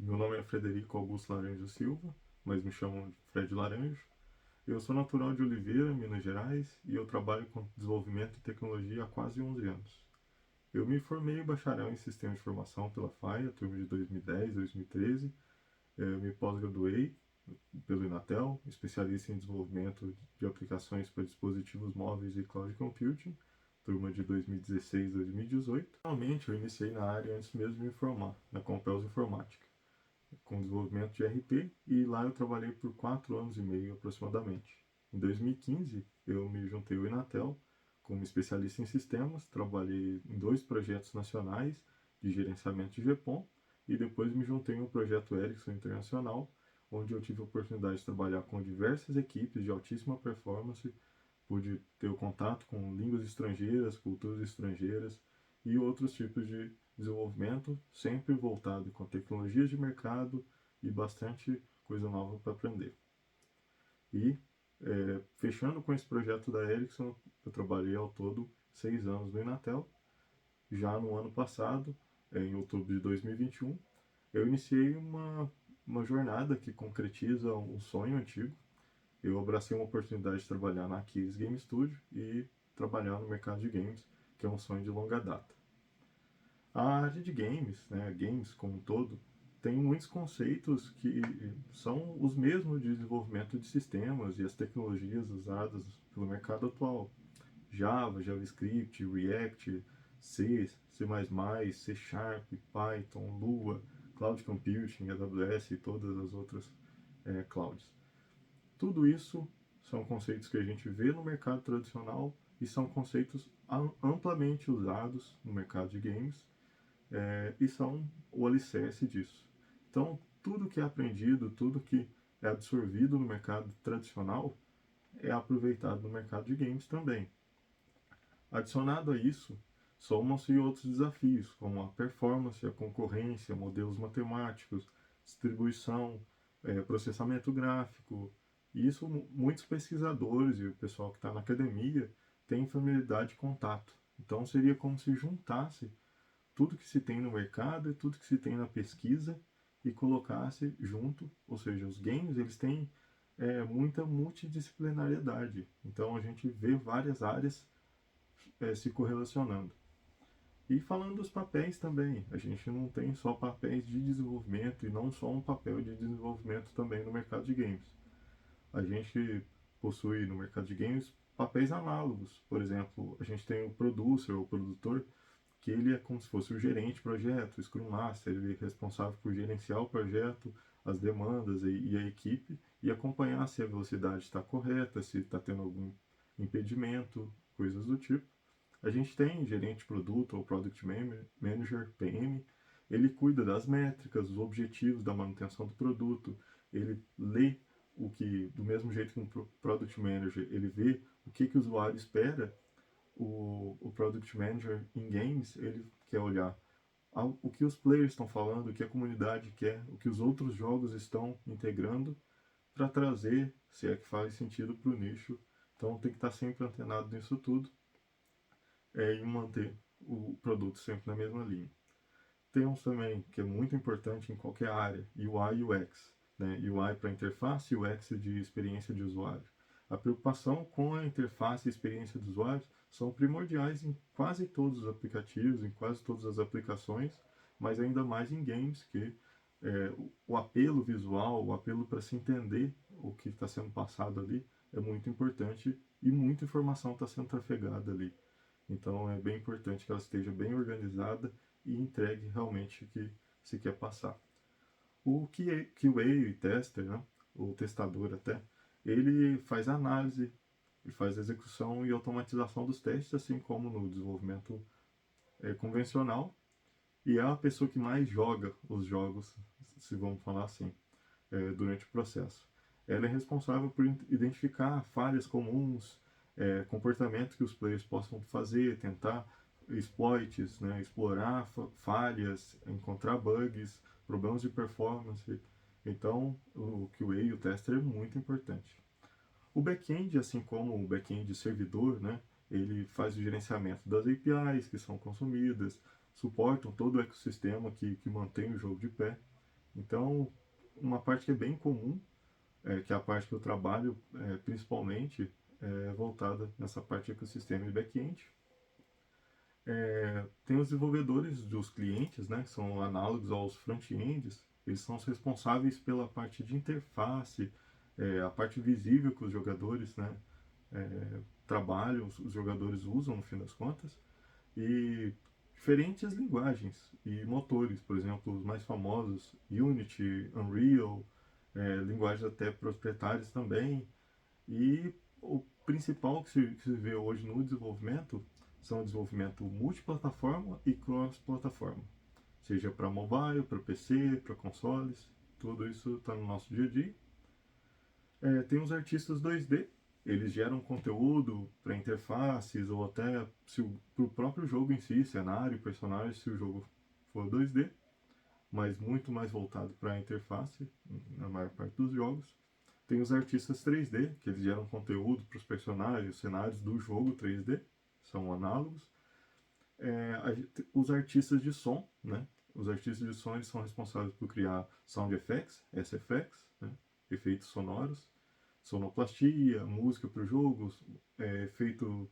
Meu nome é Frederico Augusto Laranjo Silva, mas me chamam de Fred Laranjo. Eu sou natural de Oliveira, Minas Gerais, e eu trabalho com desenvolvimento e tecnologia há quase 11 anos. Eu me formei bacharel em Sistema de Informação pela FAIA, turma de 2010, 2013. Eu me pós-graduei pelo Inatel, especialista em desenvolvimento de aplicações para dispositivos móveis e cloud computing, turma de 2016 2018. Realmente eu iniciei na área antes mesmo de me formar, na Compels Informática, com desenvolvimento de RP, e lá eu trabalhei por 4 anos e meio aproximadamente. Em 2015 eu me juntei ao Inatel como especialista em sistemas, trabalhei em 2 projetos nacionais de gerenciamento de GPON e depois me juntei ao projeto Ericsson Internacional, onde eu tive a oportunidade de trabalhar com diversas equipes de altíssima performance, pude ter o contato com línguas estrangeiras, culturas estrangeiras e outros tipos de desenvolvimento, sempre voltado com tecnologias de mercado e bastante coisa nova para aprender. E fechando com esse projeto da Ericsson, eu trabalhei ao todo 6 anos no Inatel. Já no ano passado, em outubro de 2021, eu iniciei uma jornada que concretiza um sonho antigo. Eu abracei uma oportunidade de trabalhar na Keys Game Studio e trabalhar no mercado de games, que é um sonho de longa data. A área de games, né, games como um todo, tem muitos conceitos que são os mesmos de desenvolvimento de sistemas e as tecnologias usadas pelo mercado atual. Java, JavaScript, React, C, C++, C Sharp, Python, Lua, Cloud Computing, AWS e todas as outras clouds. Tudo isso são conceitos que a gente vê no mercado tradicional e são conceitos amplamente usados no mercado de games, e são o alicerce disso. Então, tudo que é aprendido, tudo que é absorvido no mercado tradicional é aproveitado no mercado de games também. Adicionado a isso, somam-se outros desafios, como a performance, a concorrência, modelos matemáticos, distribuição, processamento gráfico. E isso muitos pesquisadores e o pessoal que está na academia têm familiaridade e contato. Então seria como se juntasse tudo que se tem no mercado e tudo que se tem na pesquisa e colocasse junto, ou seja, os games eles têm muita multidisciplinariedade. Então a gente vê várias áreas se correlacionando. E falando dos papéis também, a gente não tem só papéis de desenvolvimento e não só um papel de desenvolvimento também no mercado de games. A gente possui no mercado de games papéis análogos. Por exemplo, a gente tem o producer ou produtor, que ele é como se fosse o gerente de projeto, o Scrum Master, ele é responsável por gerenciar o projeto, as demandas e a equipe, e acompanhar se a velocidade está correta, se está tendo algum impedimento, coisas do tipo. A gente tem gerente de produto ou Product Manager, PM, ele cuida das métricas, dos objetivos da manutenção do produto, ele lê o que, do mesmo jeito que um Product Manager, ele vê o que o usuário espera. O Product Manager em games, ele quer olhar o que os players estão falando, o que a comunidade quer, o que os outros jogos estão integrando para trazer, se é que faz sentido para o nicho. Então tem que estar sempre antenado nisso tudo, e manter o produto sempre na mesma linha. Tem uns também que é muito importante em qualquer área, UI e UX. Né? UI para interface e UX de experiência de usuário. A preocupação com a interface e experiência do usuário são primordiais em quase todos os aplicativos, em quase todas as aplicações, mas ainda mais em games, que o apelo visual, o apelo para se entender o que está sendo passado ali é muito importante e muita informação está sendo trafegada ali. Então é bem importante que ela esteja bem organizada e entregue realmente o que se quer passar. O QA e tester, né, o testador até, ele faz análise, ele faz execução e automatização dos testes, assim como no desenvolvimento convencional, e é a pessoa que mais joga os jogos, se vamos falar assim, durante o processo. Ela é responsável por identificar falhas comuns, comportamentos que os players possam fazer, tentar exploits, né, explorar falhas, encontrar bugs, problemas de performance. Então, o QA e o tester é muito importante. O back-end, assim como o back-end servidor, né, ele faz o gerenciamento das APIs que são consumidas, suportam todo o ecossistema que mantém o jogo de pé. Então, uma parte que é bem comum, que é a parte que eu trabalho principalmente, é voltada nessa parte de ecossistema e back-end. Tem os desenvolvedores dos clientes, né, que são análogos aos front-ends, eles são os responsáveis pela parte de interface, a parte visível que os jogadores, né, trabalham, os jogadores usam no fim das contas, e diferentes linguagens e motores, por exemplo, os mais famosos, Unity, Unreal, linguagens até proprietárias também, e o principal que se vê hoje no desenvolvimento são o desenvolvimento multiplataforma e cross-plataforma, seja para mobile, para PC, para consoles, tudo isso está no nosso dia a dia. Tem os artistas 2D, eles geram conteúdo para interfaces ou até para o próprio jogo em si, cenário, personagem, se o jogo for 2D, mas muito mais voltado para a interface na maior parte dos jogos. Tem os artistas 3D, que eles geram conteúdo para os personagens, cenários do jogo 3D, são análogos. Os artistas de som, né? Os artistas de som eles são responsáveis por criar sound effects, SFX, né? Efeitos sonoros, sonoplastia, música para o jogo, efeito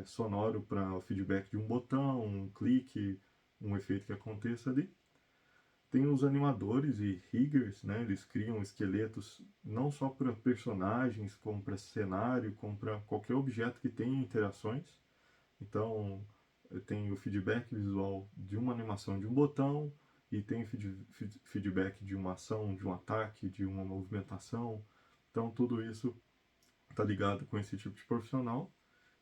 sonoro para o feedback de um botão, um clique, um efeito que aconteça ali. Tem os animadores e riggers, né? Eles criam esqueletos não só para personagens, como para cenário, como para qualquer objeto que tenha interações. Então, tem o feedback visual de uma animação de um botão e tem feedback de uma ação, de um ataque, de uma movimentação. Então, tudo isso está ligado com esse tipo de profissional.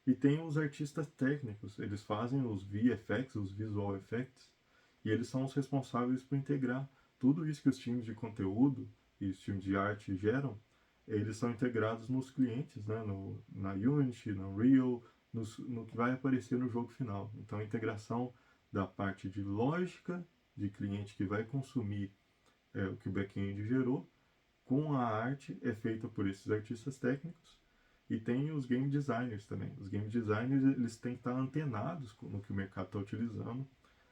E tem os artistas técnicos, eles fazem os VFX, os Visual Effects, e eles são os responsáveis por integrar tudo isso que os times de conteúdo e os times de arte geram, eles são integrados nos clientes, né, na Unity, no Unreal, no que vai aparecer no jogo final. Então a integração da parte de lógica de cliente que vai consumir o que o back-end gerou com a arte é feita por esses artistas técnicos. E tem os game designers também. Os game designers eles têm que estar antenados no que o mercado está utilizando,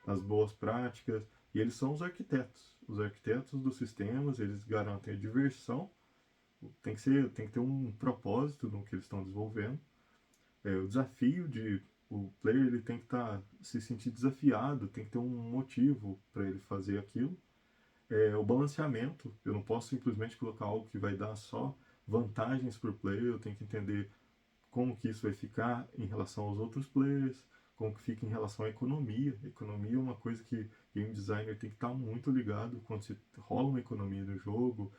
nas boas práticas, e eles são os arquitetos. Os arquitetos dos sistemas, eles garantem a diversão, tem que ter um propósito no que eles estão desenvolvendo. O desafio de o player ele tem que se sentir desafiado, tem que ter um motivo para ele fazer aquilo. O balanceamento, eu não posso simplesmente colocar algo que vai dar só vantagens para o player, eu tenho que entender como que isso vai ficar em relação aos outros players, como que fica em relação à economia. Economia é uma coisa que o game designer tem que estar muito ligado quando se rola uma economia no jogo.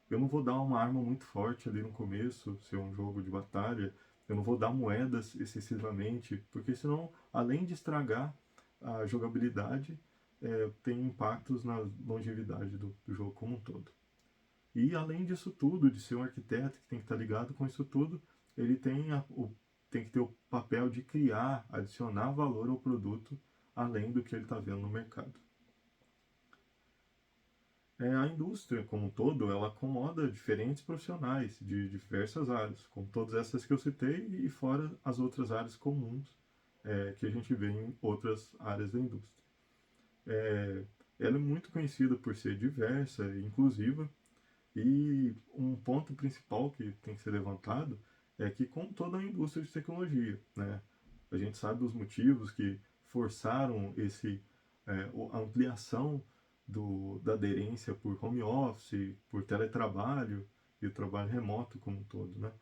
Eu não vou dar uma arma muito forte ali no começo, se é um jogo de batalha, eu não vou dar moedas excessivamente, porque senão, além de estragar a jogabilidade, tem impactos na longevidade do jogo como um todo. E além disso tudo, de ser um arquiteto que tem que estar ligado com isso tudo, ele tem que ter o papel de criar, adicionar valor ao produto, além do que ele está vendo no mercado. A indústria, como um todo, ela acomoda diferentes profissionais de diversas áreas, como todas essas que eu citei, e fora as outras áreas comuns que a gente vê em outras áreas da indústria. Ela é muito conhecida por ser diversa e inclusiva, e um ponto principal que tem que ser levantado é que, como toda a indústria de tecnologia, né, a gente sabe os motivos que forçaram a ampliação da aderência por home office, por teletrabalho e o trabalho remoto como um todo, né?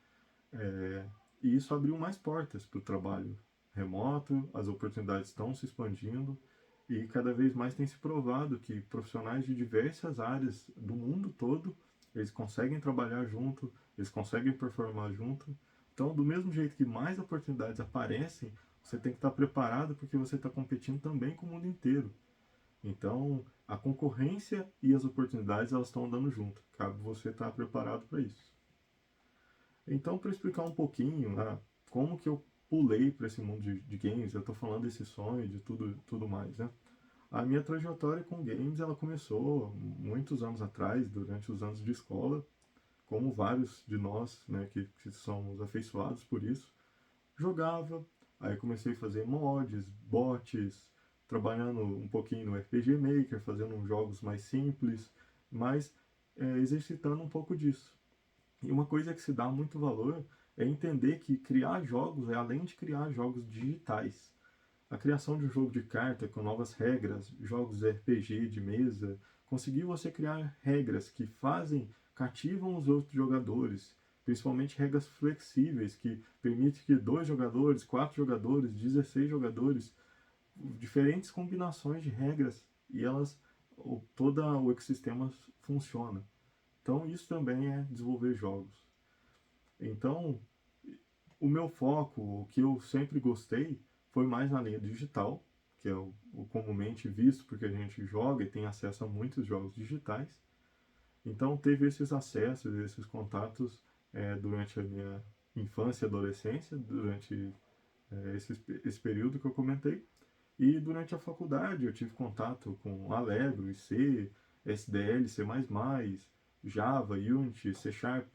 E isso abriu mais portas para o trabalho remoto, as oportunidades estão se expandindo e cada vez mais tem se provado que profissionais de diversas áreas do mundo todo, eles conseguem trabalhar junto, eles conseguem performar junto. Então, do mesmo jeito que mais oportunidades aparecem, você tem que estar preparado porque você está competindo também com o mundo inteiro. Então, a concorrência e as oportunidades elas estão andando junto. Cabe você estar preparado para isso. Então, para explicar um pouquinho, né, como que eu pulei para esse mundo de games, eu estou falando desse sonho, de tudo mais, né? A minha trajetória com games, ela começou muitos anos atrás, durante os anos de escola, como vários de nós, né, que somos afeiçoados por isso. Jogava, aí comecei a fazer mods, bots, trabalhando um pouquinho no RPG Maker, fazendo uns jogos mais simples, mas exercitando um pouco disso. E uma coisa que se dá muito valor é entender que criar jogos é além de criar jogos digitais. A criação de um jogo de carta com novas regras, jogos de RPG de mesa, conseguir você criar regras que cativam os outros jogadores, principalmente regras flexíveis que permitem que 2 jogadores, 4 jogadores, 16 jogadores, diferentes combinações de regras e todo o ecossistema funciona. Então isso também é desenvolver jogos. Então, o meu foco, o que eu sempre gostei, foi mais na linha digital, que é o comumente visto porque a gente joga e tem acesso a muitos jogos digitais. Então teve esses acessos, esses contatos durante a minha infância e adolescência, durante esse período que eu comentei. E durante a faculdade eu tive contato com Allegro, C, SDL, C++, Java, Unity, C Sharp,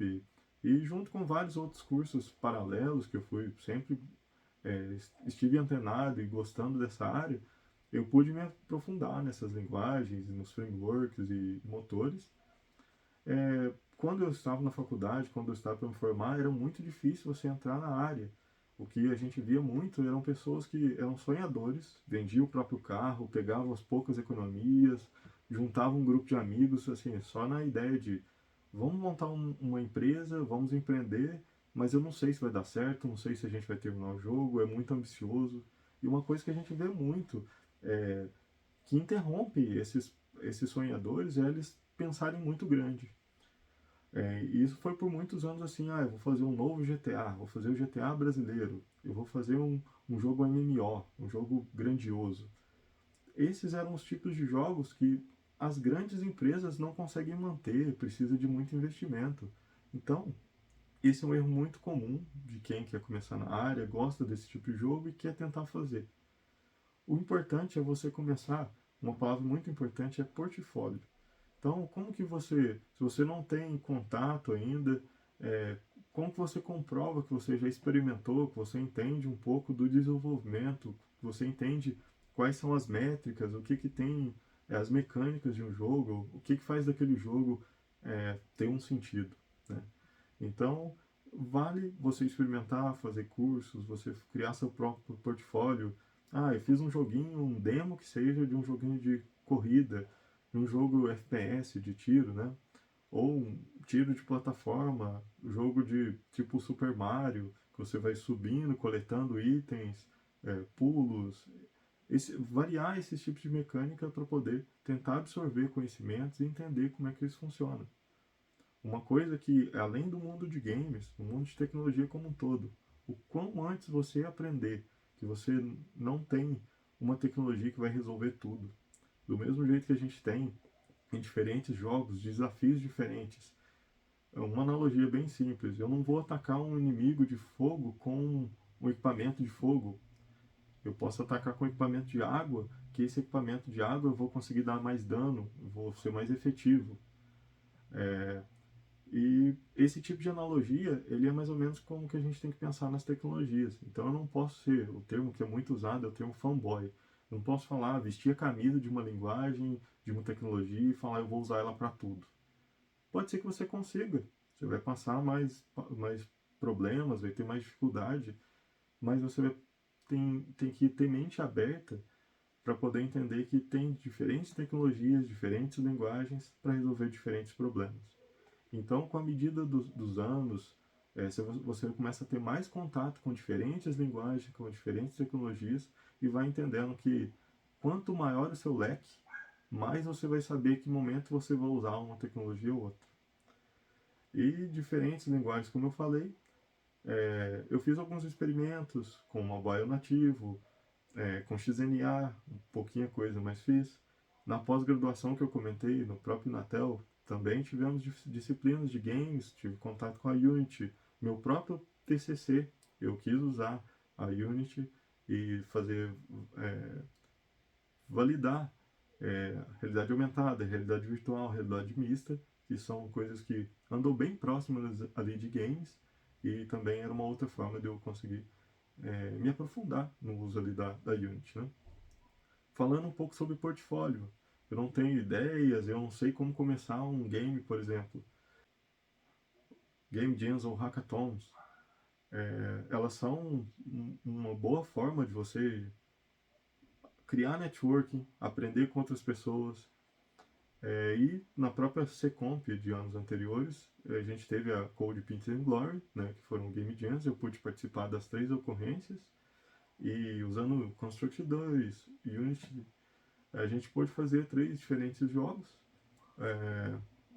e junto com vários outros cursos paralelos que eu fui sempre estive antenado e gostando dessa área, eu pude me aprofundar nessas linguagens, nos frameworks e motores. Quando eu estava na faculdade, quando eu estava para me formar, era muito difícil você entrar na área. O que a gente via muito eram pessoas que eram sonhadores, vendiam o próprio carro, pegavam as poucas economias, juntavam um grupo de amigos, assim, só na ideia de vamos montar uma empresa, vamos empreender, mas eu não sei se vai dar certo, não sei se a gente vai terminar o jogo, é muito ambicioso. E uma coisa que a gente vê muito, que interrompe esses sonhadores, é eles pensarem muito grande. E isso foi por muitos anos assim, eu vou fazer um novo GTA, vou fazer o GTA brasileiro, eu vou fazer um jogo MMO, um jogo grandioso. Esses eram os tipos de jogos que as grandes empresas não conseguem manter, precisa de muito investimento. Então, esse é um erro muito comum de quem quer começar na área, gosta desse tipo de jogo e quer tentar fazer. O importante é você começar, uma palavra muito importante é portfólio. Então, como que você, se você não tem contato ainda, como que você comprova que você já experimentou, que você entende um pouco do desenvolvimento, que você entende quais são as métricas, o que que tem, as mecânicas de um jogo, o que que faz daquele jogo ter um sentido, né? Então, vale você experimentar, fazer cursos, você criar seu próprio portfólio. Eu fiz um joguinho, um demo que seja de um joguinho de corrida, de um jogo FPS de tiro, né? Ou um tiro de plataforma, jogo de tipo Super Mario, que você vai subindo, coletando itens, pulos. Variar esses tipos de mecânica para poder tentar absorver conhecimentos e entender como é que eles funcionam. Uma coisa que, além do mundo de games, o mundo de tecnologia como um todo, o quão antes você aprender que você não tem uma tecnologia que vai resolver tudo. Do mesmo jeito que a gente tem em diferentes jogos, desafios diferentes. É uma analogia bem simples. Eu não vou atacar um inimigo de fogo com um equipamento de fogo. Eu posso atacar com equipamento de água, que esse equipamento de água eu vou conseguir dar mais dano, vou ser mais efetivo. E esse tipo de analogia, ele é mais ou menos como que a gente tem que pensar nas tecnologias. Então eu não posso ser, o termo que é muito usado é o termo fanboy. Eu não posso falar, vestir a camisa de uma linguagem, de uma tecnologia e falar, eu vou usar ela para tudo. Pode ser que você consiga. Você vai passar mais problemas, vai ter mais dificuldade, mas você tem que ter mente aberta para poder entender que tem diferentes tecnologias, diferentes linguagens para resolver diferentes problemas. Então, com a medida dos anos, você começa a ter mais contato com diferentes linguagens, com diferentes tecnologias, e vai entendendo que quanto maior o seu leque, mais você vai saber que momento você vai usar uma tecnologia ou outra. E diferentes linguagens, como eu falei, eu fiz alguns experimentos com mobile nativo, com XNA, um pouquinho coisa, mas fiz. Na pós-graduação que eu comentei, no próprio Inatel, também tivemos disciplinas de games, tive contato com a Unity. Meu próprio TCC, eu quis usar a Unity e fazer, validar realidade aumentada, realidade virtual, realidade mista, que são coisas que andam bem próximas ali de games, e também era uma outra forma de eu conseguir me aprofundar no uso ali da Unity, né? falando um pouco sobre portfólio. Eu não tenho ideias, eu não sei como começar um game, por exemplo. Game jams ou hackathons, elas são uma boa forma de você criar networking, aprender com outras pessoas. E na própria Secomp de anos anteriores, a gente teve a Code Painted and Glory, né, que foram Game Jams, eu pude participar das 3 ocorrências, e usando Construct 2, Unity, a gente pôde fazer 3 diferentes jogos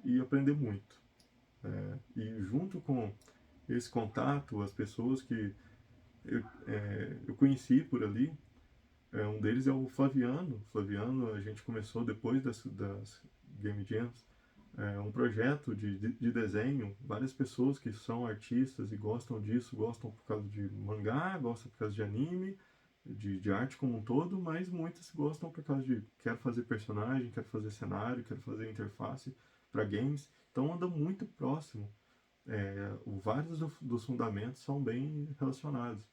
e aprender muito. E junto com esse contato, as pessoas que eu conheci por ali, um deles é o Flaviano. Flaviano, a gente começou depois das Game Jams, um projeto de desenho. Várias pessoas que são artistas e gostam disso, gostam por causa de mangá, gostam por causa de anime, de arte como um todo, mas muitas gostam por causa de quero fazer personagem, quero fazer cenário, quero fazer interface para games. Então anda muito próximo. Vários dos fundamentos são bem relacionados.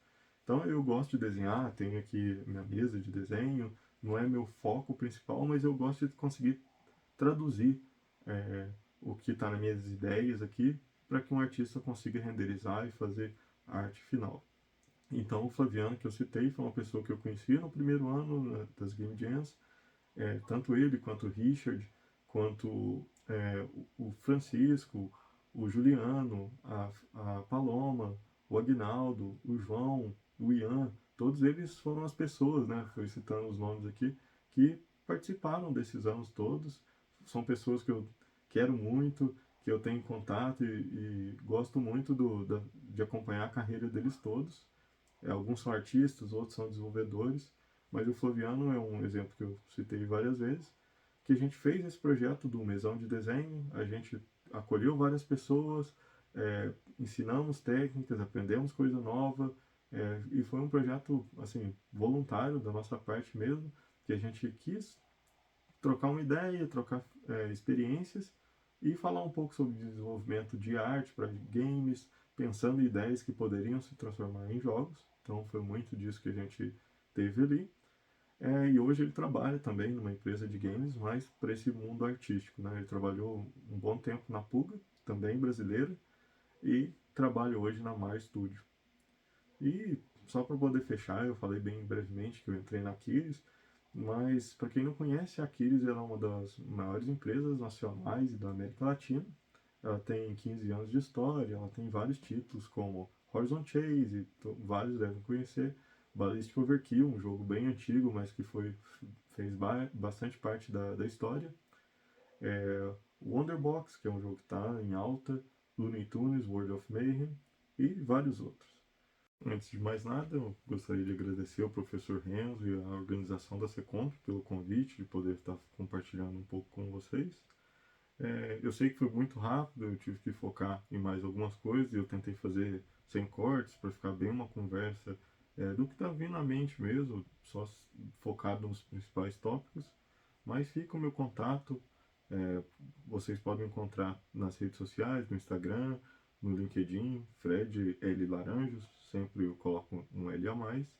Então eu gosto de desenhar, tenho aqui minha mesa de desenho, não é meu foco principal, mas eu gosto de conseguir traduzir o que está nas minhas ideias aqui para que um artista consiga renderizar e fazer a arte final. Então o Flaviano que eu citei foi uma pessoa que eu conheci no primeiro ano, né, das Game Jams, tanto ele quanto o Richard, quanto o Francisco, o Juliano, a Paloma, o Agnaldo, o João, o Ian, todos eles foram as pessoas, né, foi citando os nomes aqui, que participaram desses anos todos. São pessoas que eu quero muito, que eu tenho contato e gosto muito de acompanhar a carreira deles todos. Alguns são artistas, outros são desenvolvedores, mas o Flaviano é um exemplo que eu citei várias vezes, que a gente fez esse projeto do mesão de desenho, a gente acolheu várias pessoas, ensinamos técnicas, aprendemos coisa nova, e foi um projeto assim voluntário da nossa parte mesmo, que a gente quis trocar uma ideia, trocar experiências e falar um pouco sobre desenvolvimento de arte para games, pensando em ideias que poderiam se transformar em jogos. Então foi muito disso que a gente teve ali. E hoje ele trabalha também numa empresa de games, mas para esse mundo artístico. Né? Ele trabalhou um bom tempo na Puga, também brasileira, e trabalha hoje na Mar Studio. E só para poder fechar, eu falei bem brevemente que eu entrei na Aquiles, mas para quem não conhece, a Aquiles é uma das maiores empresas nacionais da América Latina. Ela tem 15 anos de história, ela tem vários títulos como Horizon Chase, vários devem conhecer, Ballistic Overkill, um jogo bem antigo, mas que fez bastante parte da história. Wonderbox, que é um jogo que está em alta, Looney Tunes, World of Mayhem e vários outros. Antes de mais nada, eu gostaria de agradecer ao professor Renzo e à organização da Secomp pelo convite de poder estar compartilhando um pouco com vocês. Eu sei que foi muito rápido, eu tive que focar em mais algumas coisas e eu tentei fazer sem cortes para ficar bem uma conversa do que está vindo na mente mesmo, só focado nos principais tópicos. Mas fica o meu contato, é, vocês podem encontrar nas redes sociais, no Instagram, no LinkedIn, Fred L. Laranjos, sempre eu coloco um L a mais.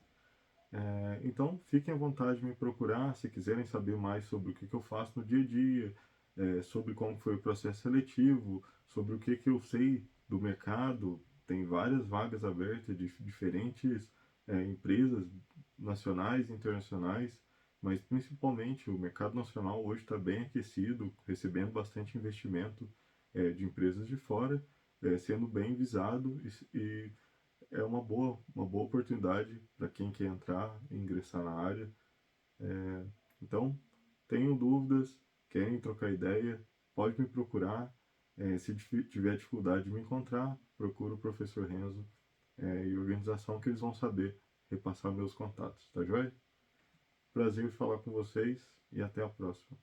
Então fiquem à vontade de me procurar se quiserem saber mais sobre o que eu faço no dia a dia, sobre como foi o processo seletivo, sobre o que eu sei do mercado. Tem várias vagas abertas de diferentes empresas nacionais e internacionais, mas principalmente o mercado nacional hoje está bem aquecido, recebendo bastante investimento de empresas de fora, sendo bem visado e é uma boa oportunidade para quem quer entrar e ingressar na área. Então, tenham dúvidas, querem trocar ideia, pode me procurar. Se tiver dificuldade de me encontrar, procura o professor Renzo e a organização que eles vão saber repassar meus contatos, tá joia? Prazer em falar com vocês e até a próxima.